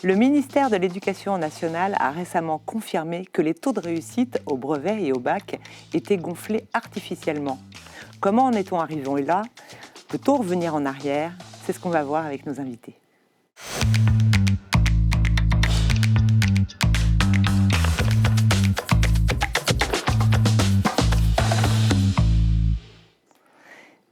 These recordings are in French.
Le ministère de l'Éducation nationale a récemment confirmé que les taux de réussite au brevet et au bac étaient gonflés artificiellement. Comment en est-on arrivé là? Peut-on revenir en arrière? C'est ce qu'on va voir avec nos invités.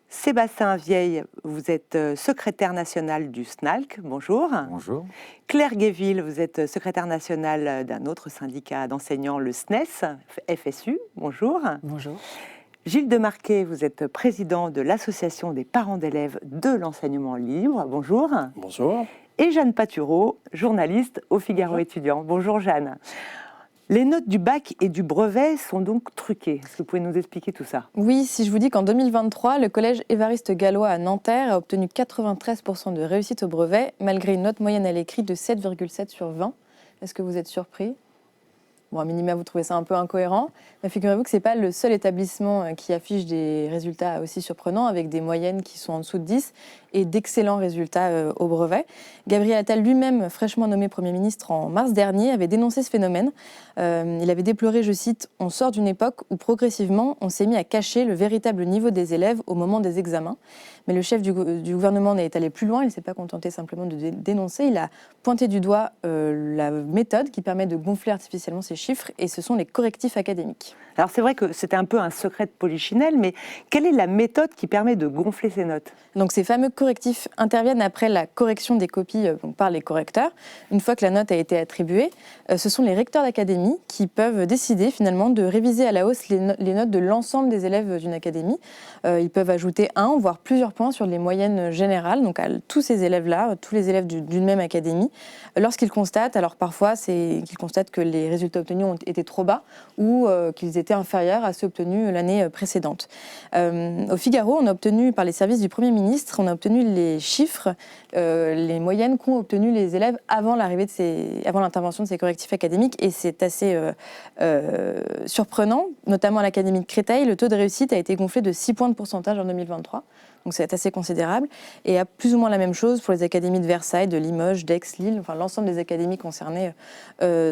Sébastien Vieille, vous êtes secrétaire national du SNALC, bonjour. Bonjour. Claire Guéville, vous êtes secrétaire nationale d'un autre syndicat d'enseignants, le SNES, FSU, bonjour. Bonjour. Gilles Demarquet, vous êtes président de l'association des parents d'élèves de l'enseignement libre, bonjour. Bonjour. Et Jeanne Patureau, journaliste au Figaro étudiant, bonjour Jeanne. Les notes du bac et du brevet sont donc truquées. Est-ce que vous pouvez nous expliquer tout ça? Oui, si je vous dis qu'en 2023, le collège Évariste Galois à Nanterre a obtenu 93% de réussite au brevet, malgré une note moyenne à l'écrit de 7,7 sur 20. Est-ce que vous êtes surpris? Bon, à minima, vous trouvez ça un peu incohérent. Mais figurez-vous que ce n'est pas le seul établissement qui affiche des résultats aussi surprenants, avec des moyennes qui sont en dessous de 10 et d'excellents résultats au brevet. Gabriel Attal lui-même, fraîchement nommé Premier ministre en mars dernier, avait dénoncé ce phénomène. Il avait déploré, je cite, « On sort d'une époque où progressivement on s'est mis à cacher le véritable niveau des élèves au moment des examens ». Mais le chef du gouvernement est allé plus loin, il ne s'est pas contenté simplement de dénoncer, il a pointé du doigt la méthode qui permet de gonfler artificiellement ces chiffres, et ce sont les correctifs académiques. Alors c'est vrai que c'était un peu un secret de polichinelle, mais quelle est la méthode qui permet de gonfler ces notes? Donc ces fameux correctifs interviennent après la correction des copies par les correcteurs. Une fois que la note a été attribuée, ce sont les recteurs d'académie qui peuvent décider finalement de réviser à la hausse les notes de l'ensemble des élèves d'une académie. Ils peuvent ajouter 1 voire plusieurs points sur les moyennes générales, donc à tous ces élèves-là, tous les élèves d'une même académie, lorsqu'ils constatent, alors parfois c'est qu'ils constatent que les résultats obtenus ont été trop bas ou qu'ils étaient inférieurs à ceux obtenus l'année précédente. Au Figaro, on a obtenu par les services du Premier ministre, on a obtenu les chiffres, les moyennes qu'ont obtenues les élèves avant l'intervention de ces correctifs académiques, et c'est assez surprenant, notamment à l'Académie de Créteil, le taux de réussite a été gonflé de 6 points de pourcentage en 2023. Donc c'est assez considérable. Et à plus ou moins la même chose pour les académies de Versailles, de Limoges, d'Aix, Lille. Enfin, l'ensemble des académies concernées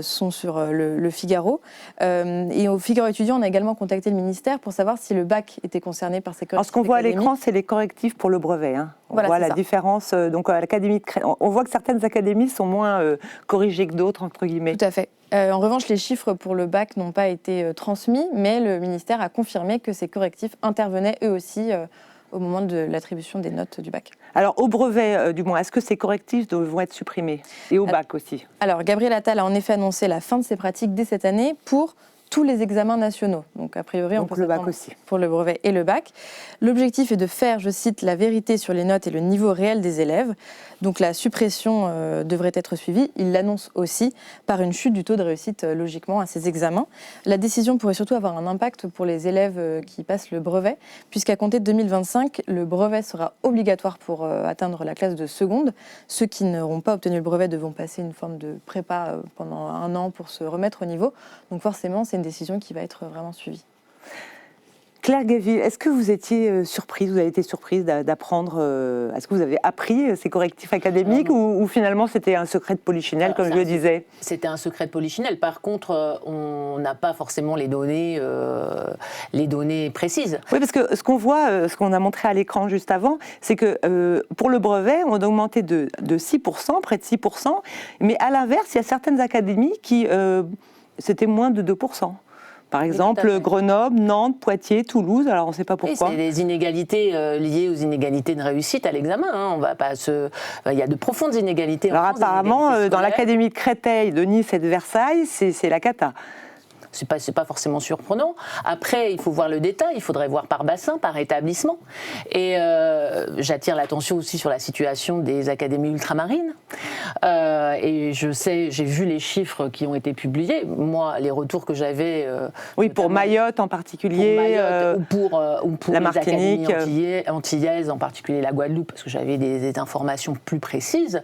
sont sur le Figaro. Et au Figaro étudiant, on a également contacté le ministère pour savoir si le bac était concerné par ces correctifs. Alors ce qu'on voit à académiques. l'écran, c'est les correctifs pour le brevet. On voilà, voit la ça. différence. Donc à l'Académie de Créteil, on voit que certaines académies sont moins corrigées que d'autres, entre guillemets. Tout à fait. En revanche, les chiffres pour le bac n'ont pas été transmis, mais le ministère a confirmé que ces correctifs intervenaient eux aussi au moment de l'attribution des notes du bac. Alors au brevet, du moins, est-ce que ces correctifs vont être supprimés? Et au bac aussi? Alors Gabriel Attal a en effet annoncé la fin de ces pratiques dès cette année pour tous les examens nationaux. Donc a priori, on peut le bac aussi. Pour le brevet et le bac. L'objectif est de faire, je cite, la vérité sur les notes et le niveau réel des élèves. Donc la suppression devrait être suivie. Il l'annonce aussi par une chute du taux de réussite, logiquement, à ces examens. La décision pourrait surtout avoir un impact pour les élèves qui passent le brevet, puisqu'à compter de 2025, le brevet sera obligatoire pour atteindre la classe de seconde. Ceux qui n'auront pas obtenu le brevet devront passer une forme de prépa pendant 1 an pour se remettre au niveau. Donc forcément, c'est une décision qui va être vraiment suivie. Claire Guéville, est-ce que vous étiez surprise, vous avez été surprise d'apprendre, est-ce que vous avez appris ces correctifs académiques ou finalement c'était un secret de polichinelle, comme je le disais? C'était un secret de polichinelle. Par contre, on n'a pas forcément les données précises. Oui, parce que ce qu'on voit, ce qu'on a montré à l'écran juste avant, c'est que pour le brevet, on a augmenté de 6%, près de 6%, mais à l'inverse, il y a certaines académies qui, c'était moins de 2%. Par exemple, Grenoble, Nantes, Poitiers, Toulouse, alors on ne sait pas pourquoi. C'est des inégalités liées aux inégalités de réussite à l'examen. On va pas il y a de profondes inégalités. Alors apparemment, dans l'Académie de Créteil, de Nice et de Versailles, c'est la cata. C'est pas forcément surprenant. Après, il faut voir le détail, il faudrait voir par bassin, par établissement. Et j'attire l'attention aussi sur la situation des académies ultramarines. Et j'ai vu les chiffres qui ont été publiés. Moi, les retours que j'avais... oui, pour Mayotte en particulier. Pour Mayotte, ou pour la les Martinique. académies antillaises, en particulier la Guadeloupe, parce que j'avais des informations plus précises.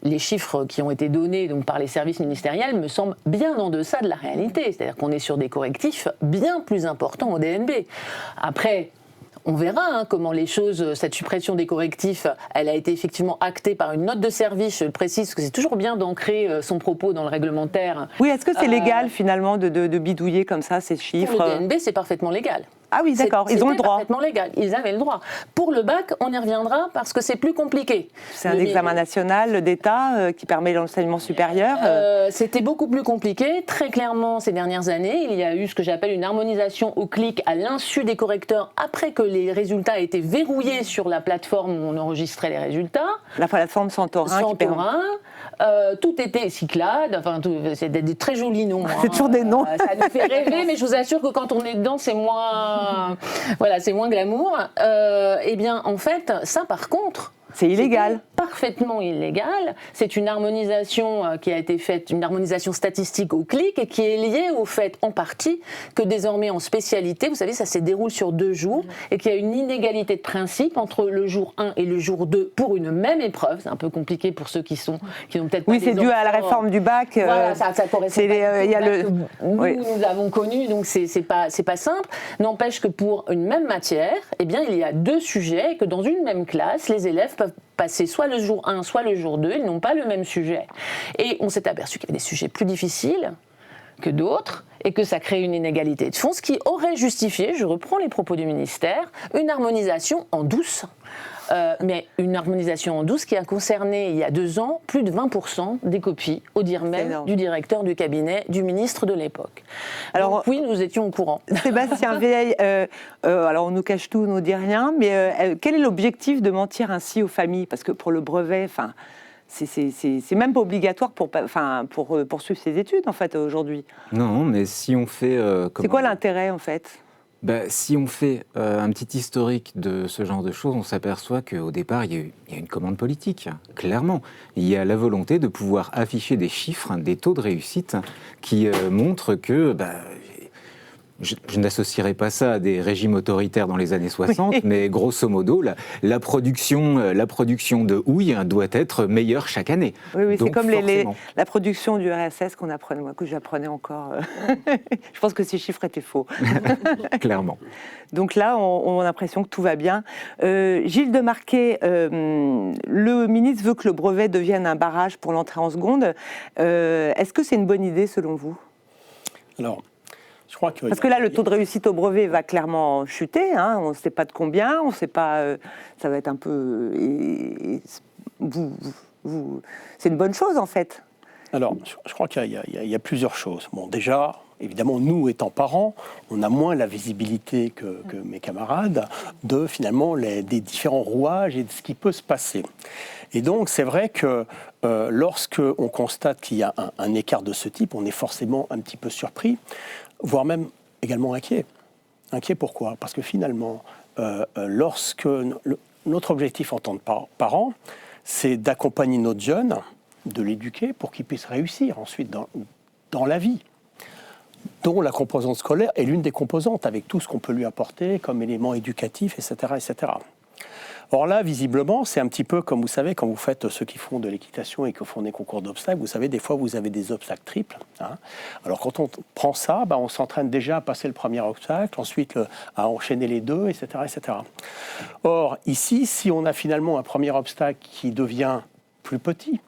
Les chiffres qui ont été donnés donc, par les services ministériels me semblent bien en deçà de la réalité. C'est-à-dire qu'on est sur des correctifs bien plus importants au DNB. Après, On verra comment les choses, cette suppression des correctifs, elle a été effectivement actée par une note de service. Je précise que c'est toujours bien d'ancrer son propos dans le réglementaire. Oui, est-ce que c'est légal finalement de bidouiller comme ça ces chiffres? Pour le DNB, c'est parfaitement légal. Ah oui, d'accord, ils ont le droit. Parfaitement légal, ils avaient le droit. Pour le bac, on y reviendra parce que c'est plus compliqué. C'est un examen national d'État qui permet l'enseignement supérieur. C'était beaucoup plus compliqué. Très clairement, ces dernières années, il y a eu ce que j'appelle une harmonisation au clic à l'insu des correcteurs après que les résultats aient été verrouillés sur la plateforme où on enregistrait les résultats. La plateforme Santorin. Tout était Cyclades, enfin, c'est des très jolis noms. C'est toujours des noms. Ça nous fait rêver, mais je vous assure que quand on est dedans, c'est moins, c'est moins glamour. Eh bien, en fait, ça, par contre, c'est illégal. Parfaitement illégal. C'est une harmonisation qui a été faite, une harmonisation statistique au clic et qui est liée au fait, en partie, que désormais en spécialité, vous savez, ça se déroule sur 2 jours et qu'il y a une inégalité de principe entre le jour 1 et le jour 2 pour une même épreuve. C'est un peu compliqué pour ceux qui n'ont peut-être pas. Oui, c'est dû à la réforme du bac. Voilà, ça correspond pas y a le nous avons connu, donc c'est pas simple. N'empêche que pour une même matière, eh bien, il y a 2 sujets et que dans une même classe, les élèves peuvent passer soit le jour 1, soit le jour 2, ils n'ont pas le même sujet. Et on s'est aperçu qu'il y avait des sujets plus difficiles que d'autres, et que ça crée une inégalité de fond, ce qui aurait justifié, je reprends les propos du ministère, une harmonisation en douce. Mais une harmonisation en douce qui a concerné, il y a 2 ans, plus de 20% des copies, au dire même du directeur du cabinet du ministre de l'époque. Alors donc, oui, nous étions au courant. Sébastien Veil, alors on nous cache tout, on nous dit rien, mais quel est l'objectif de mentir ainsi aux familles? Parce que pour le brevet, c'est même pas obligatoire pour poursuivre ses études, en fait, aujourd'hui. Non, mais si on fait... c'est quoi l'intérêt, en fait? Si on fait un petit historique de ce genre de choses, on s'aperçoit qu'au départ, il y a une commande politique, clairement. Il y a la volonté de pouvoir afficher des chiffres, des taux de réussite qui montrent que... Je n'associerai pas ça à des régimes autoritaires dans les années 60, oui. Mais grosso modo, la production de houille doit être meilleure chaque année. Oui, c'est comme la production du RSS qu'on apprenait, que j'apprenais encore. Je pense que ces chiffres étaient faux. Clairement. Donc là, on a l'impression que tout va bien. Gilles Demarquet, le ministre veut que le brevet devienne un barrage pour l'entrée en seconde. Est-ce que c'est une bonne idée selon vous? Alors, je crois que... Parce que là, le taux de réussite au brevet va clairement chuter. On ne sait pas de combien, on ne sait pas... ça va être un peu... c'est une bonne chose, en fait. Alors, je crois qu'il y a plusieurs choses. Bon, déjà, évidemment, nous, étant parents, on a moins la visibilité que mes camarades de, finalement, des différents rouages et de ce qui peut se passer. Et donc, c'est vrai que lorsque on constate qu'il y a un écart de ce type, on est forcément un petit peu surpris, voire même également inquiet. Inquiet pourquoi? Parce que finalement, lorsque notre objectif en tant que parents, c'est d'accompagner notre jeune, de l'éduquer pour qu'il puisse réussir ensuite dans la vie, dont la composante scolaire est l'une des composantes, avec tout ce qu'on peut lui apporter comme élément éducatif, etc., etc. Or là, visiblement, c'est un petit peu comme vous savez, quand vous faites ceux qui font de l'équitation et qui font des concours d'obstacles, vous savez, des fois, vous avez des obstacles triples. Alors, quand on prend ça, on s'entraîne déjà à passer le premier obstacle, ensuite à enchaîner les 2, etc., etc. Or, ici, si on a finalement un premier obstacle qui devient plus petit,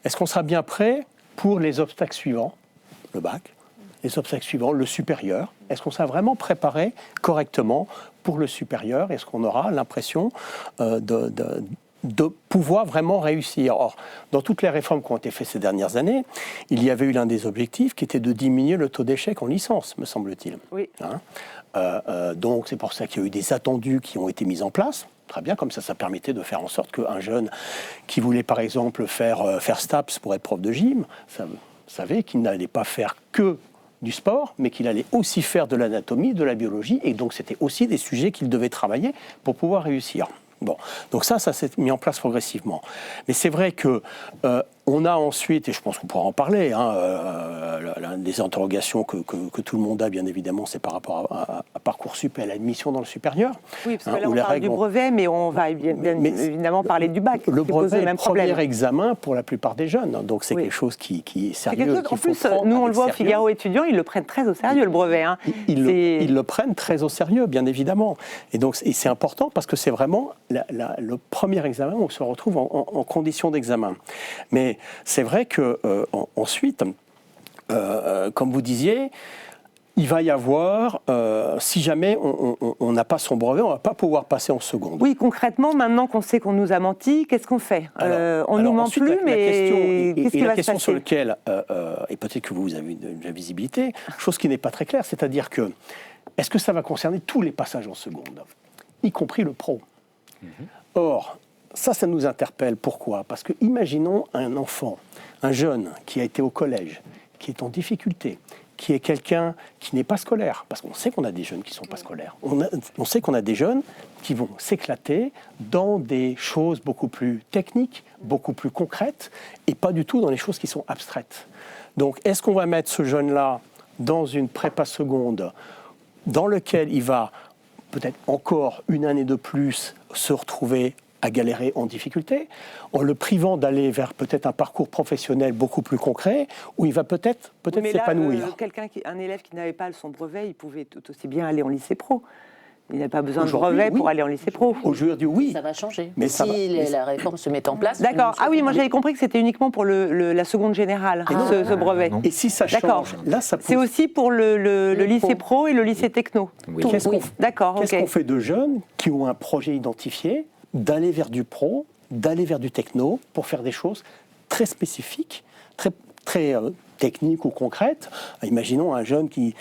est-ce qu'on sera bien prêt pour les obstacles suivants, le bac, les obstacles suivants, le supérieur? Est-ce qu'on sera vraiment préparé correctement pour le supérieur? Est-ce qu'on aura l'impression de pouvoir vraiment réussir? Or, dans toutes les réformes qui ont été faites ces dernières années, il y avait eu l'un des objectifs qui était de diminuer le taux d'échec en licence, me semble-t-il. Oui. Donc, c'est pour ça qu'il y a eu des attendus qui ont été mis en place. Très bien, comme ça permettait de faire en sorte qu'un jeune qui voulait, par exemple, faire STAPS pour être prof de gym, savait qu'il n'allait pas faire que du sport, mais qu'il allait aussi faire de l'anatomie, de la biologie, et donc c'était aussi des sujets qu'il devait travailler pour pouvoir réussir. Bon, donc ça s'est mis en place progressivement. Mais c'est vrai que on On a ensuite, et je pense qu'on pourra en parler, l'une des interrogations que tout le monde a, bien évidemment, c'est par rapport à Parcoursup et à l'admission dans le supérieur. Oui, parce que là, on parle du brevet, mais on va bien évidemment parler du bac. Le brevet est le premier problème. examen pour la plupart des jeunes, donc c'est quelque chose qui est sérieux. En plus, nous, on le voit au Figaro étudiant, ils le prennent très au sérieux, le brevet. Hein. Ils le prennent très au sérieux, bien évidemment. Et c'est important parce que c'est vraiment le premier examen où on se retrouve en condition d'examen. Mais c'est vrai qu'ensuite, comme vous disiez, il va y avoir, si jamais on n'a pas son brevet, on ne va pas pouvoir passer en seconde. Oui, concrètement, maintenant qu'on sait qu'on nous a menti, qu'est-ce qu'on fait? On ne nous ment plus, mais qu'est-ce qui va se passer? La question sur laquelle, et peut-être que vous avez de la visibilité, chose qui n'est pas très claire, c'est-à-dire que, est-ce que ça va concerner tous les passages en seconde, y compris le pro? Or, ça nous interpelle. Pourquoi? Parce que imaginons un enfant, un jeune qui a été au collège, qui est en difficulté, qui est quelqu'un qui n'est pas scolaire, parce qu'on sait qu'on a des jeunes qui ne sont pas scolaires. On sait qu'on a des jeunes qui vont s'éclater dans des choses beaucoup plus techniques, beaucoup plus concrètes, et pas du tout dans les choses qui sont abstraites. Donc, est-ce qu'on va mettre ce jeune-là dans une prépa seconde dans lequel il va peut-être encore une année de plus se retrouver à galérer en difficulté, en le privant d'aller vers peut-être un parcours professionnel beaucoup plus concret, où il va peut-être s'épanouir. Un élève qui n'avait pas son brevet, il pouvait tout aussi bien aller en lycée pro. Il n'a pas besoin de brevet pour aller en lycée pro. Aujourd'hui, oui. Ça va changer. Mais la réforme se met en place. D'accord. Ah oui, moi j'avais compris que c'était uniquement pour la seconde générale, ce brevet. Non. Et si ça change, là, ça pose... C'est aussi pour le lycée pro et le lycée techno. Oui. Qu'est-ce qu'on fait de jeunes qui ont un projet identifié, d'aller vers du pro, d'aller vers du techno, pour faire des choses très spécifiques, très techniques ou concrètes. Imaginons un jeune qui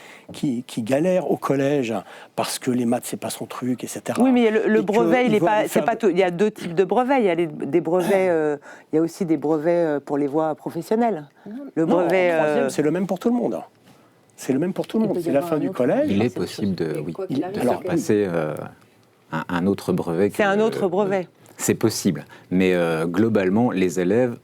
galère au collège parce que les maths, c'est pas son truc, etc. Oui, mais le brevet, il y a deux types de brevets. Il y a des brevets, il y a aussi des brevets pour les voies professionnelles. Le brevet, en troisième, c'est le même pour tout le monde. C'est le même pour tout le monde. C'est la fin du collège. Il est possible de passer un autre brevet. C'est un autre brevet. C'est possible. Mais globalement, les élèves,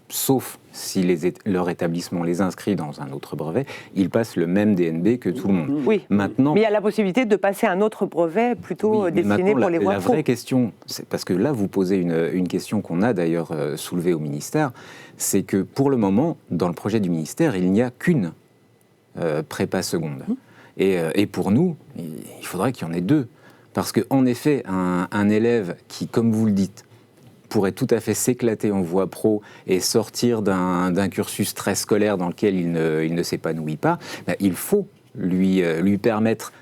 sauf si leur établissement les inscrit dans un autre brevet, ils passent le même DNB que tout le monde. Oui, maintenant, mais il y a la possibilité de passer un autre brevet plutôt destiné pour les voies pro. La vraie question, c'est parce que là, vous posez une question qu'on a d'ailleurs soulevée au ministère, c'est que pour le moment, dans le projet du ministère, il n'y a qu'une prépa seconde. Et pour nous, il faudrait qu'il y en ait deux. Parce qu'en effet, un élève qui, comme vous le dites, pourrait tout à fait s'éclater en voie pro et sortir d'un cursus très scolaire dans lequel il ne s'épanouit pas, il faut lui permettre,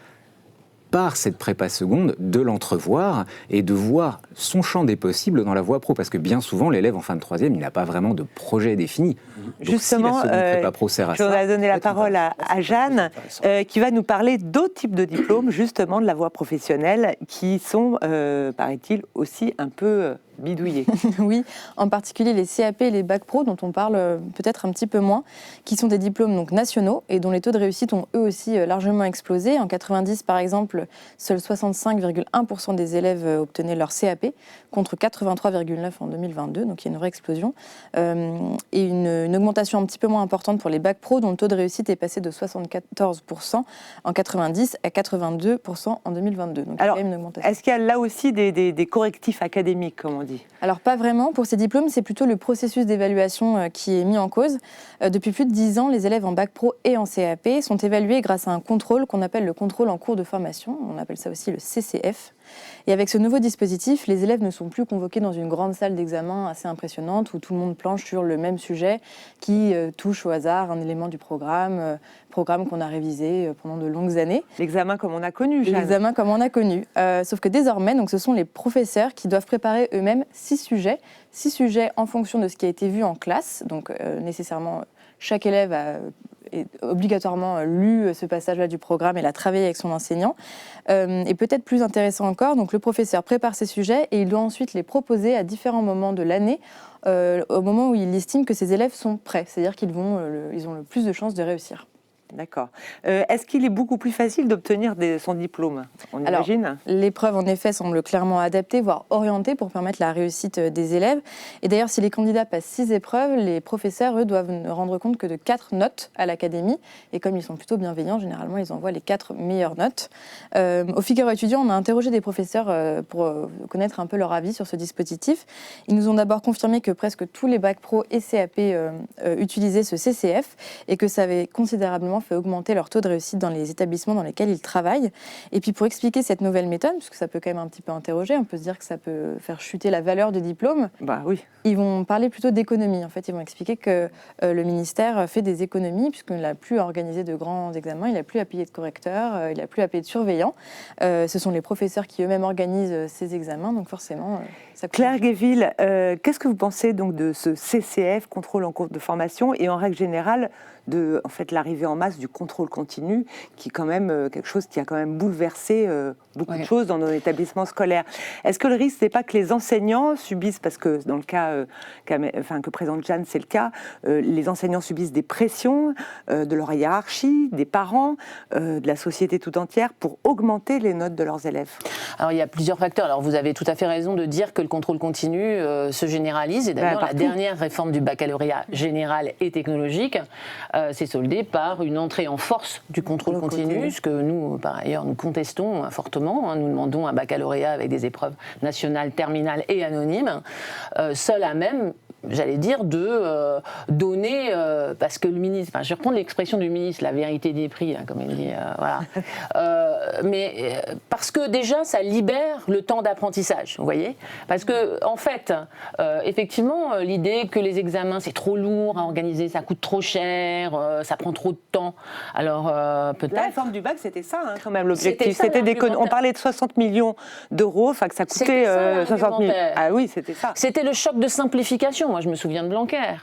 par cette prépa seconde, de l'entrevoir et de voir son champ des possibles dans la voie pro. Parce que bien souvent, l'élève en fin de troisième, il n'a pas vraiment de projet défini. Donc, justement, si la seconde prépa pro sert à ça, je voudrais donner la parole à Jeanne, qui va nous parler d'autres types de diplômes, justement, de la voie professionnelle, qui sont, paraît-il, aussi un peu bidouillés. Oui, en particulier les CAP et les bacs pro, dont on parle peut-être un petit peu moins, qui sont des diplômes donc nationaux et dont les taux de réussite ont eux aussi largement explosé. En 90, par exemple, seuls 65,1% des élèves obtenaient leur CAP, contre 83,9% en 2022, donc il y a une vraie explosion. Et une augmentation un petit peu moins importante pour les bacs pro, dont le taux de réussite est passé de 74% en 90 à 82% en 2022. Donc alors, il y a une augmentation. Est-ce qu'il y a là aussi des correctifs académiques, comme on dit? Alors pas vraiment. Pour ces diplômes, c'est plutôt le processus d'évaluation qui est mis en cause. Depuis plus de 10 ans, les élèves en bac pro et en CAP sont évalués grâce à un contrôle qu'on appelle le contrôle en cours de formation. On appelle ça aussi le CCF. Et avec ce nouveau dispositif, les élèves ne sont plus convoqués dans une grande salle d'examen assez impressionnante où tout le monde planche sur le même sujet qui touche au hasard un élément du programme qu'on a révisé pendant de longues années. L'examen comme on a connu, Jeanne. L'examen comme on a connu. Sauf que désormais, donc, ce sont les professeurs qui doivent préparer eux-mêmes 6 sujets en fonction de ce qui a été vu en classe. Donc nécessairement, chaque élève a obligatoirement lu ce passage-là du programme et l'a travaillé avec son enseignant. Et peut-être plus intéressant encore, donc le professeur prépare ses sujets et il doit ensuite les proposer à différents moments de l'année, au moment où il estime que ses élèves sont prêts, c'est-à-dire qu'ils ont le plus de chances de réussir. D'accord. Est-ce qu'il est beaucoup plus facile d'obtenir son diplôme, on imagine? L'épreuve, en effet, semble clairement adaptée, voire orientée pour permettre la réussite des élèves. Et d'ailleurs, si les candidats passent 6 épreuves, les professeurs, eux, doivent ne rendre compte que de 4 notes à l'académie. Et comme ils sont plutôt bienveillants, généralement, ils envoient les 4 meilleures notes. Au Figaro étudiant, on a interrogé des professeurs pour connaître un peu leur avis sur ce dispositif. Ils nous ont d'abord confirmé que presque tous les bacs pro et CAP utilisaient ce CCF et que ça avait considérablement fait augmenter leur taux de réussite dans les établissements dans lesquels ils travaillent. Et puis pour expliquer cette nouvelle méthode, parce que ça peut quand même un petit peu interroger, on peut se dire que ça peut faire chuter la valeur du diplôme. Bah oui. Ils vont parler plutôt d'économie. En fait, ils vont expliquer que le ministère fait des économies puisqu'il n'a plus à organiser de grands examens, il n'a plus à payer de correcteurs, il n'a plus à payer de surveillants. Ce sont les professeurs qui eux-mêmes organisent ces examens, donc forcément, ça coûte. Claire Guéville, qu'est-ce que vous pensez donc de ce CCF, contrôle en cours de formation, et en règle générale de l'arrivée en masse du contrôle continu, qui est quand même quelque chose qui a quand même bouleversé beaucoup de choses dans nos établissements scolaires. Est-ce que le risque, c'est pas que les enseignants subissent, parce que dans le cas que présente Jeanne, c'est le cas, les enseignants subissent des pressions de leur hiérarchie, des parents, de la société tout entière pour augmenter les notes de leurs élèves? Alors il y a plusieurs facteurs. Alors vous avez tout à fait raison de dire que le contrôle continu se généralise. Et d'ailleurs, la dernière réforme du baccalauréat général et technologique s'est soldée par une entrée en force du contrôle continu, ce que nous, par ailleurs, nous contestons fortement. Nous demandons un baccalauréat avec des épreuves nationales, terminales et anonymes, seul à même, j'allais dire, de donner, parce que le ministre, je vais reprendre l'expression du ministre, la vérité des prix, comme il dit, voilà. Mais parce que déjà, ça libère le temps d'apprentissage, vous voyez. Parce que, en fait, effectivement, l'idée que les examens, c'est trop lourd à organiser, ça coûte trop cher, ça prend trop de temps. Alors, peut-être... La réforme du bac, c'était ça, quand même, l'objectif. On parlait de 60 millions d'euros, enfin que ça coûtait 60 000. Ah oui, c'était ça. C'était le choc de simplification. Moi, je me souviens de Blanquer.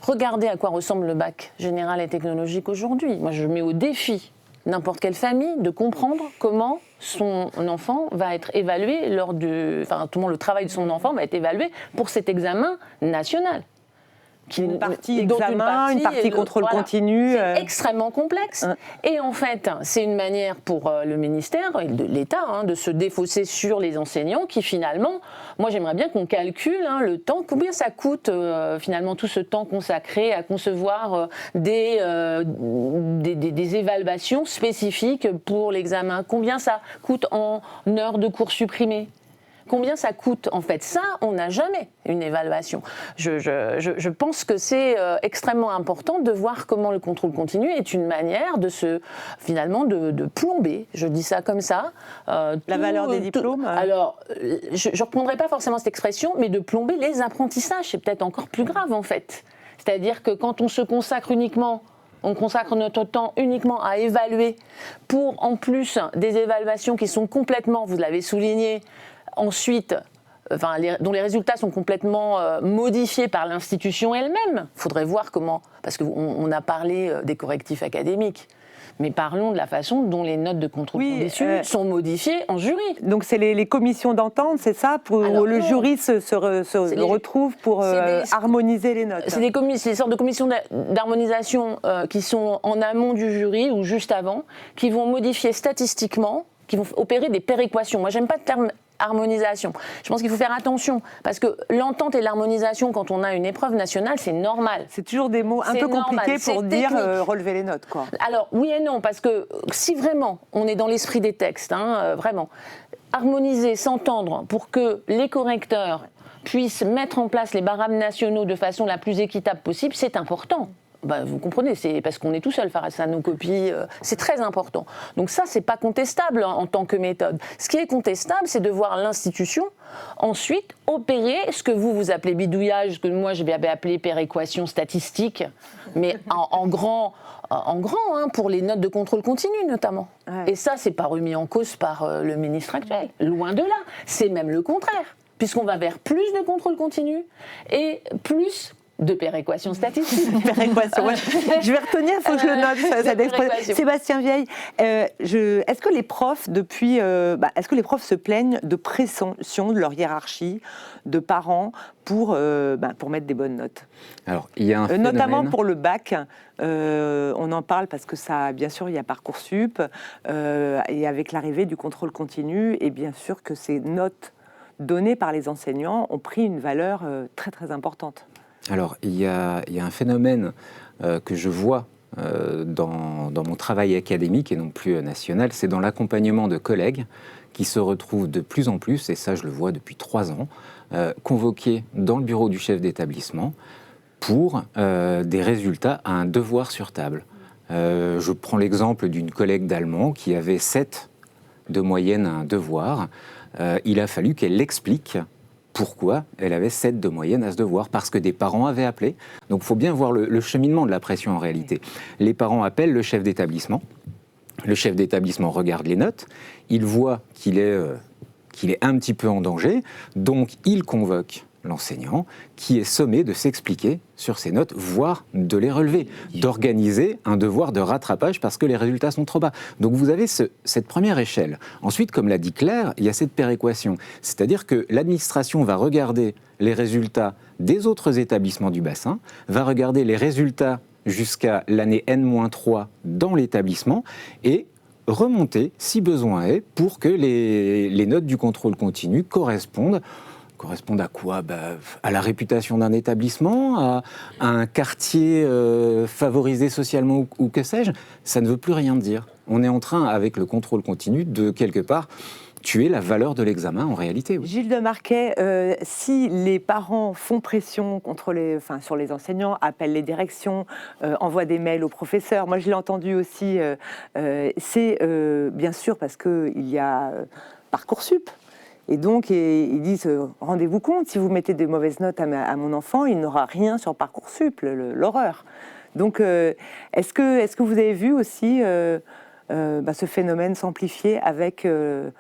Regardez à quoi ressemble le bac général et technologique aujourd'hui. Moi, je mets au défi n'importe quelle famille de comprendre comment son enfant va être évalué le travail de son enfant va être évalué pour cet examen national. Une partie examen, une partie contrôle continu. C'est extrêmement complexe. Et en fait, c'est une manière pour le ministère et l'État de se défausser sur les enseignants qui finalement, moi j'aimerais bien qu'on calcule le temps, combien ça coûte finalement tout ce temps consacré à concevoir des évaluations spécifiques pour l'examen, combien ça coûte en heures de cours supprimées. Combien ça coûte? En fait, ça, on n'a jamais une évaluation. Je pense que c'est extrêmement important de voir comment le contrôle continu est une manière finalement de plomber, je dis ça comme ça. La valeur des diplômes. Alors, je ne reprendrai pas forcément cette expression, mais de plomber les apprentissages, c'est peut-être encore plus grave en fait. C'est-à-dire que quand on se consacre on consacre notre temps uniquement à évaluer pour, en plus, des évaluations qui sont complètement, vous l'avez souligné, ensuite, dont les résultats sont complètement modifiés par l'institution elle-même. Il faudrait voir comment, parce qu'on a parlé des correctifs académiques, mais parlons de la façon dont les notes de contrôle continu sont modifiées en jury. Donc c'est les commissions d'entente, c'est ça, où le jury se retrouve pour harmoniser les notes. C'est des sortes de commissions d'harmonisation qui sont en amont du jury ou juste avant, qui vont modifier statistiquement, qui vont opérer des péréquations. Moi, j'aime pas le terme harmonisation. Je pense qu'il faut faire attention, parce que l'entente et l'harmonisation, quand on a une épreuve nationale, c'est normal. C'est toujours des mots un peu compliqués pour dire relever les notes, quoi. Alors, oui et non, parce que si vraiment on est dans l'esprit des textes, vraiment, harmoniser, s'entendre pour que les correcteurs puissent mettre en place les barèmes nationaux de façon la plus équitable possible, c'est important. Vous comprenez, c'est parce qu'on est tout seul face à nos copies, c'est très important. Donc ça, c'est pas contestable en tant que méthode. Ce qui est contestable, c'est de voir l'institution ensuite opérer ce que vous appelez bidouillage, ce que moi je vais appeler péréquation statistique, mais en grand pour les notes de contrôle continu notamment. Ouais. Et ça, c'est pas remis en cause par le ministre actuel. Loin de là, c'est même le contraire, puisqu'on va vers plus de contrôle continu et plus De péréquation statistique. Péréquation, ouais. Je vais retenir, il faut que je le note, cette expression. péréquation. Sébastien Vieille, est-ce que les profs, est-ce que les profs se plaignent de pression de leur hiérarchie, de parents, pour mettre des bonnes notes? Alors, il y a un phénomène... Notamment pour le bac, on en parle parce que ça, bien sûr, il y a Parcoursup, et avec l'arrivée du contrôle continu, et bien sûr que ces notes données par les enseignants ont pris une valeur très très importante. Alors, il y a un phénomène que je vois dans mon travail académique et non plus national, c'est dans l'accompagnement de collègues qui se retrouvent de plus en plus, et ça je le vois depuis 3 ans, convoqués dans le bureau du chef d'établissement pour des résultats à un devoir sur table. Je prends l'exemple d'une collègue d'allemand qui avait 7 de moyenne à un devoir. Il a fallu qu'elle explique pourquoi elle avait 7 de moyenne à ce devoir, parce que des parents avaient appelé. Donc il faut bien voir le cheminement de la pression en réalité. Les parents appellent le chef d'établissement regarde les notes, il voit qu'il est un petit peu en danger, donc il convoque l'enseignant qui est sommé de s'expliquer sur ses notes, voire de les relever, d'organiser un devoir de rattrapage parce que les résultats sont trop bas. Donc vous avez cette première échelle. Ensuite, comme l'a dit Claire, il y a cette péréquation. C'est-à-dire que l'administration va regarder les résultats des autres établissements du bassin, va regarder les résultats jusqu'à l'année N-3 dans l'établissement et remonter, si besoin est, pour que les notes du contrôle continu correspondent à quoi ? À la réputation d'un établissement, à un quartier favorisé socialement ou que sais-je. Ça ne veut plus rien dire. On est en train, avec le contrôle continu, de quelque part tuer la valeur de l'examen en réalité. Oui. Gilles de Marquet, si les parents font pression sur les enseignants, appellent les directions, envoient des mails aux professeurs, moi je l'ai entendu aussi, c'est bien sûr parce qu'il y a Parcoursup. Et donc, ils disent, rendez-vous compte, si vous mettez de mauvaises notes à mon enfant, il n'aura rien sur Parcoursup, l'horreur. Donc, est-ce que vous avez vu aussi ce phénomène s'amplifier avec la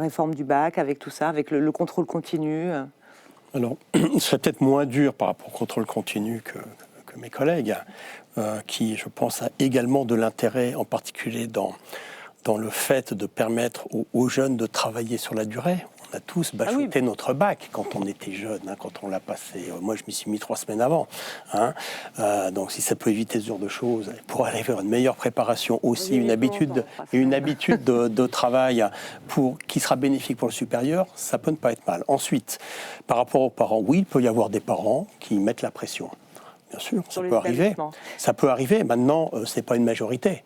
réforme du bac, avec tout ça, avec le contrôle continu? Alors, ce serait peut-être moins dur par rapport au contrôle continu que mes collègues, qui, je pense, a également de l'intérêt, en particulier dans le fait de permettre aux jeunes de travailler sur la durée. On a tous bachoté notre bac quand on était jeune, quand on l'a passé. Moi, je m'y suis mis 3 semaines avant. Donc, si ça peut éviter ce genre de choses, pour arriver à une meilleure préparation aussi, une habitude de travail qui sera bénéfique pour le supérieur, ça peut ne pas être mal. Ensuite, par rapport aux parents, oui, il peut y avoir des parents qui mettent la pression. Bien sûr, ça peut arriver. Ça peut arriver. Maintenant, ce n'est pas une majorité.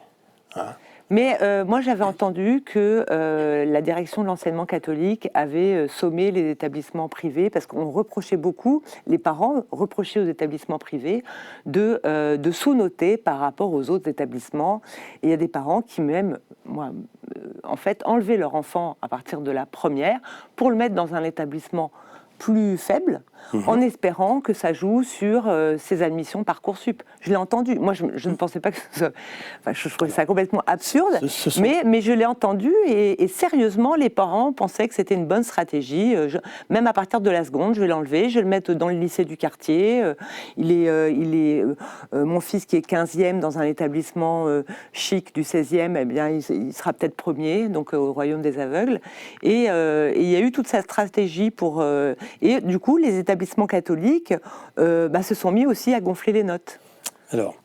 Mais moi, j'avais entendu que la direction de l'enseignement catholique avait sommé les établissements privés, parce qu'on reprochait beaucoup, les parents reprochaient aux établissements privés de sous-noter par rapport aux autres établissements. Et il y a des parents qui même, enlevaient leur enfant à partir de la première pour le mettre dans un établissement plus faible, en espérant que ça joue sur ses admissions Parcoursup. Je l'ai entendu. Moi, je ne pensais pas que je trouvais ça complètement absurde, mais je l'ai entendu et sérieusement, les parents pensaient que c'était une bonne stratégie. Même à partir de la seconde, je vais l'enlever, je vais le mettre dans le lycée du quartier. Mon fils qui est 15e dans un établissement chic du 16e, eh bien, il sera peut-être premier, donc au Royaume des Aveugles. Et il y a eu toute cette stratégie pour... et du coup, les établissements catholiques se sont mis aussi à gonfler les notes. Alors,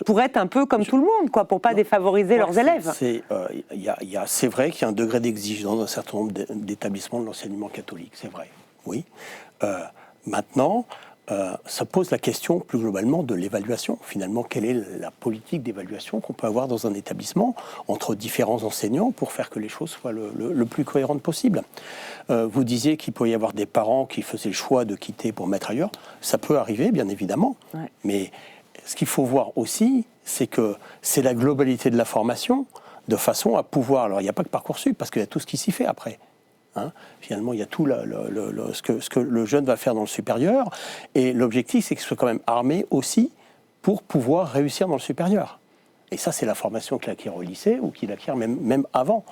pour être un peu comme tout le monde, pour pas défavoriser leurs élèves. C'est vrai qu'il y a un degré d'exigence dans un certain nombre d'établissements de l'enseignement catholique, c'est vrai, oui. Maintenant, ça pose la question plus globalement de l'évaluation. Finalement, quelle est la politique d'évaluation qu'on peut avoir dans un établissement entre différents enseignants pour faire que les choses soient le plus cohérentes possible. Vous disiez qu'il peut y avoir des parents qui faisaient le choix de quitter pour mettre ailleurs. Ça peut arriver, bien évidemment. Ouais. Mais ce qu'il faut voir aussi, c'est que c'est la globalité de la formation de façon à pouvoir... Alors, il n'y a pas que Parcoursup, parce qu'il y a tout ce qui s'y fait après. Finalement, il y a tout ce que le jeune va faire dans le supérieur. Et l'objectif, c'est qu'il soit quand même armé aussi pour pouvoir réussir dans le supérieur. Et ça, c'est la formation qu'il acquiert au lycée ou qu'il acquiert même avant.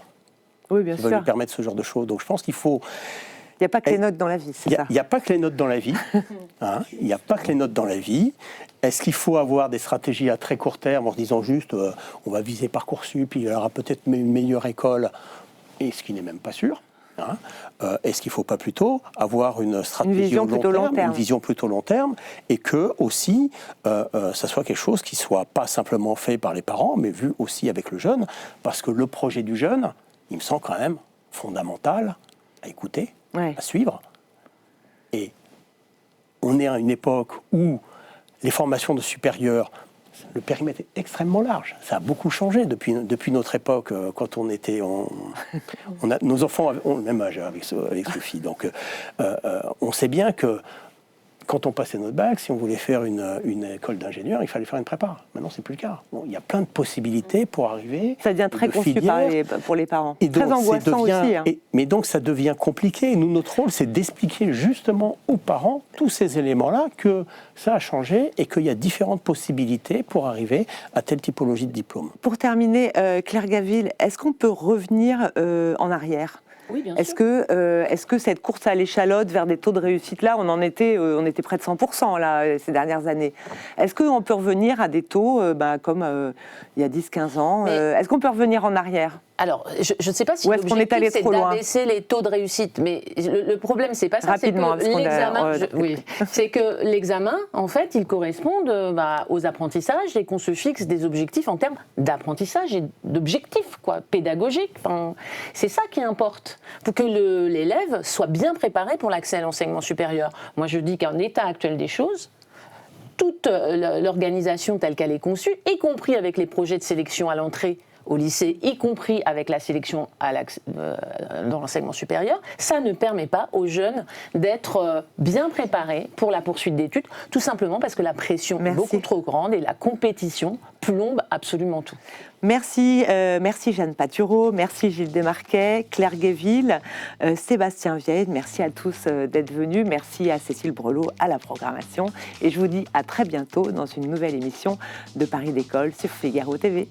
Oui, bien sûr. Ça va lui permettre ce genre de choses. Donc, je pense qu'il faut Il n'y a pas que les notes dans la vie, c'est ça? Il n'y a pas que les notes dans la vie. Hein, il n'y a pas que les notes dans la vie. Est-ce qu'il faut avoir des stratégies à très court terme en se disant juste on va viser Parcoursup, puis il y aura peut-être une meilleure école, et ce qui n'est même pas sûr. Hein. Est-ce qu'il ne faut pas plutôt avoir une stratégie vision plutôt long terme, une vision plutôt long terme, et que aussi ça soit quelque chose qui soit pas simplement fait par les parents, mais vu aussi avec le jeune, parce que le projet du jeune, il me semble quand même fondamental à écouter, à suivre. Et on est à une époque où les formations de supérieurs, le périmètre est extrêmement large. Ça a beaucoup changé depuis notre époque, quand on était... nos enfants ont le même âge avec Sophie. Donc, on sait bien que quand on passait notre bac, si on voulait faire une école d'ingénieur, il fallait faire une prépa. Maintenant, c'est plus le cas. Bon, il y a plein de possibilités pour arriver. Ça devient très confus pour les parents. Et donc, très angoissant aussi. Hein. Mais donc, ça devient compliqué. Et nous, notre rôle, c'est d'expliquer justement aux parents tous ces éléments-là, que ça a changé et qu'il y a différentes possibilités pour arriver à telle typologie de diplôme. Pour terminer, Claire Gaville, est-ce qu'on peut revenir en arrière ? Oui, bien sûr. Est-ce que cette course à l'échalote vers des taux de réussite là, on était près de 100% là, ces dernières années. Est-ce qu'on peut revenir à des taux comme il y a 10-15 ans? Est-ce qu'on peut revenir en arrière? Alors, je ne sais pas si l'objectif c'est d'abaisser les taux de réussite, mais le problème, c'est pas ça. Rapidement, c'est que l'examen, c'est que l'examen, en fait, il correspond aux apprentissages et qu'on se fixe des objectifs en termes d'apprentissage et d'objectifs pédagogiques. Enfin, c'est ça qui importe, pour que l'élève soit bien préparé pour l'accès à l'enseignement supérieur. Moi, je dis qu'en l'état actuel des choses, toute l'organisation telle qu'elle est conçue, y compris avec les projets de sélection à l'entrée au lycée, y compris avec la sélection dans l'enseignement supérieur, ça ne permet pas aux jeunes d'être bien préparés pour la poursuite d'études, tout simplement parce que la pression est beaucoup trop grande et la compétition plombe absolument tout. Merci Jeanne Patureau, merci Gilles Desmarquet, Claire Gaville, Sébastien Vieille, merci à tous d'être venus, merci à Cécile Brelot à la programmation, et je vous dis à très bientôt dans une nouvelle émission de Paris d'École sur Figaro TV.